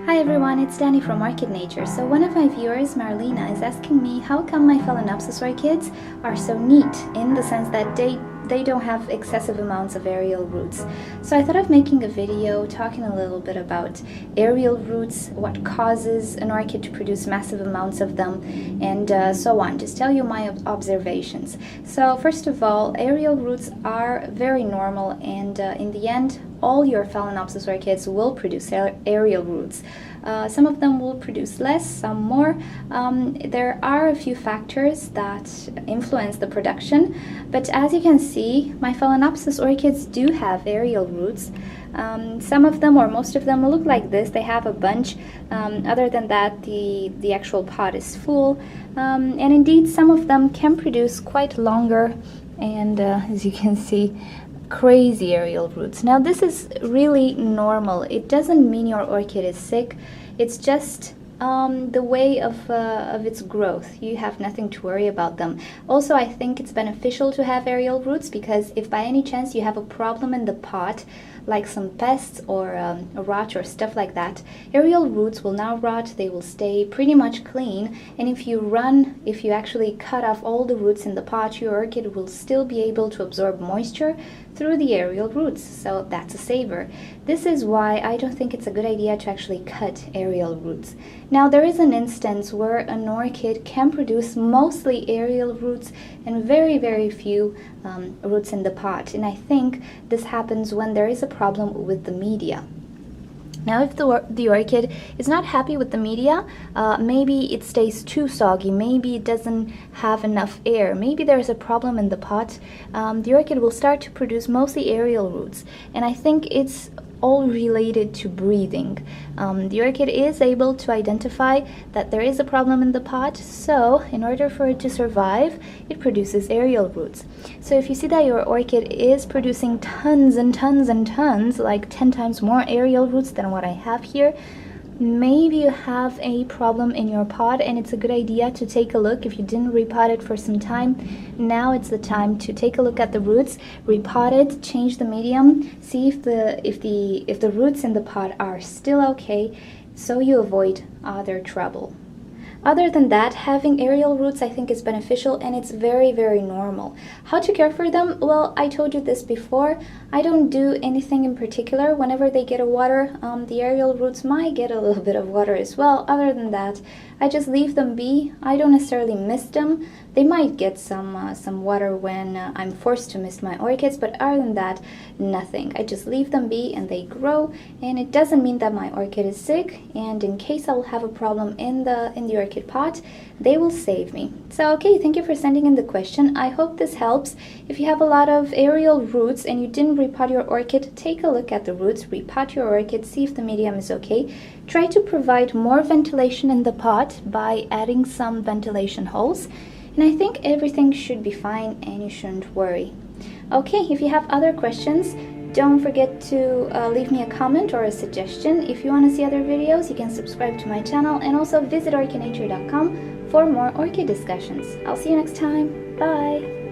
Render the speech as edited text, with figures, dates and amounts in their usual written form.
Hi everyone, it's Danny from Orchid Nature. So one of my viewers, Marlena, is asking me how come my Phalaenopsis orchids are so neat in the sense that they don't have excessive amounts of aerial roots. So I thought of making a video talking a little bit about aerial roots, what causes an orchid to produce massive amounts of them, and so on. Just tell you my observations. So first of all, aerial roots are very normal, and in the end, all your Phalaenopsis orchids will produce aerial roots. Some of them will produce less, some more. There are a few factors that influence the production, but as you can see, my Phalaenopsis orchids do have aerial roots. Some of them, or most of them, will look like this. They have a bunch. Other than that, the actual pot is full. And indeed, some of them can produce quite longer, and as you can see, crazy aerial roots. Now this is really normal. It doesn't mean your orchid is sick. It's just the way of its growth. You have nothing to worry about them. Also, I think it's beneficial to have aerial roots because if by any chance you have a problem in the pot, like some pests or a rot or stuff like that, aerial roots will not rot. They will stay pretty much clean, and if you actually cut off all the roots in the pot, your orchid will still be able to absorb moisture through the aerial roots, so that's a saver. This is why I don't think it's a good idea to actually cut aerial roots. Now there is an instance where an orchid can produce mostly aerial roots and very, very few roots in the pot, and I think this happens when there is a problem with the media. Now if the orchid is not happy with the media, maybe it stays too soggy, maybe it doesn't have enough air, maybe there's a problem in the pot, the orchid will start to produce mostly aerial roots, and I think it's all related to breathing. The orchid is able to identify that there is a problem in the pot, so in order for it to survive, it produces aerial roots. So if you see that your orchid is producing tons and tons and tons, like 10 times more aerial roots than what I have here, maybe you have a problem in your pot, and it's a good idea to take a look. If you didn't repot it for some time, now it's the time to take a look at the roots, repot it, change the medium, see if the roots in the pot are still okay, so you avoid other trouble. Other than that, having aerial roots I think is beneficial, and it's very, very normal. How to care for them? Well, I told you this before. I don't do anything in particular. Whenever they get a water, the aerial roots might get a little bit of water as well. Other than that, I just leave them be. I don't necessarily mist them. They might get some water when I'm forced to mist my orchids, but other than that, nothing. I just leave them be and they grow, and it doesn't mean that my orchid is sick, and in case I will have a problem in the orchid pot, they will save me. So okay, thank you for sending in the question. I hope this helps. If you have a lot of aerial roots and you didn't repot your orchid, take a look at the roots, repot your orchid, see if the medium is okay. Try to provide more ventilation in the pot by adding some ventilation holes, and I think everything should be fine and you shouldn't worry. Okay, if you have other questions, don't forget to leave me a comment or a suggestion. If you want to see other videos, you can subscribe to my channel, and also visit orchidnature.com for more orchid discussions. I'll see you next time. Bye!